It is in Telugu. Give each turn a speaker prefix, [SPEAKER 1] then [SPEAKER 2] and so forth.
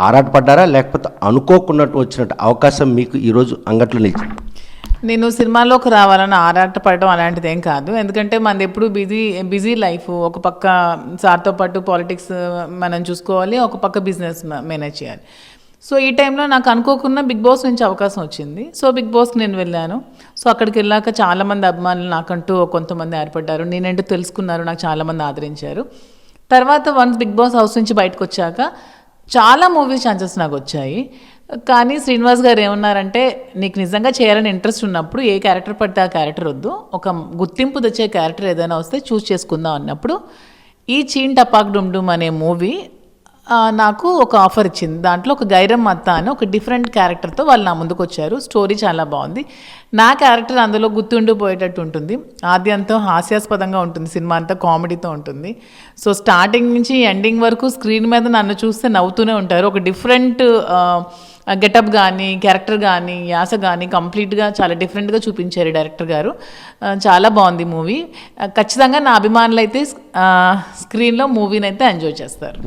[SPEAKER 1] ఆరాటపడ్డారా, లేకపోతే అనుకోకున్నట్టు వచ్చినట్టు అవకాశం మీకు ఈరోజు అంగట్లో నిలిచింది?
[SPEAKER 2] నేను సినిమాలోకి రావాలని ఆరాటపడడం అలాంటిది ఏం కాదు. ఎందుకంటే మనది ఎప్పుడు బిజీ లైఫ్. ఒక పక్క సార్తో పాటు పాలిటిక్స్ మనం చూసుకోవాలి, ఒక పక్క బిజినెస్ మేనేజ్ చేయాలి. సో ఈ టైంలో నాకు అనుకోకుండా బిగ్ బాస్ నుంచి అవకాశం వచ్చింది. సో బిగ్ బాస్కి నేను వెళ్ళాను. సో అక్కడికి వెళ్ళాక చాలామంది అభిమానులు నాకంటూ కొంతమంది ఏర్పడ్డారు. నేనంటూ తెలుసుకున్నారు, నాకు చాలామంది ఆదరించారు. తర్వాత వన్స్ బిగ్ బాస్ హౌస్ నుంచి బయటకు వచ్చాక చాలా మూవీస్ ఛాన్సెస్ నాకు వచ్చాయి. కానీ శ్రీనివాస్ గారు ఏమన్నారంటే, నీకు నిజంగా చేయాలని ఇంట్రెస్ట్ ఉన్నప్పుడు ఏ క్యారెక్టర్ పడితే ఆ క్యారెక్టర్ వద్దు, ఒక గుర్తింపు తెచ్చే క్యారెక్టర్ ఏదైనా వస్తే చూస్ చేసుకుందాం అన్నప్పుడు ఈ చీన్ టపాక్ డుమ్ డుమ్ అనే మూవీ నాకు ఒక ఆఫర్ ఇచ్చింది. దాంట్లో ఒక గైరమ్ అత్త అని ఒక డిఫరెంట్ క్యారెక్టర్తో వాళ్ళు నా ముందుకు వచ్చారు. స్టోరీ చాలా బాగుంది. నా క్యారెక్టర్ అందులో గుర్తుండిపోయేటట్టు ఉంటుంది. ఆద్యంతం హాస్యాస్పదంగా ఉంటుంది, సినిమా అంతా కామెడీతో ఉంటుంది. సో స్టార్టింగ్ నుంచి ఎండింగ్ వరకు స్క్రీన్ మీద నన్ను చూస్తే నవ్వుతూనే ఉంటారు. ఒక డిఫరెంట్ గెటప్ కానీ, క్యారెక్టర్ కానీ, యాస కానీ కంప్లీట్గా చాలా డిఫరెంట్గా చూపించారు డైరెక్టర్ గారు. చాలా బాగుంది మూవీ. ఖచ్చితంగా నా అభిమానులు అయితే స్క్రీన్లో మూవీని అయితే ఎంజాయ్ చేస్తారు.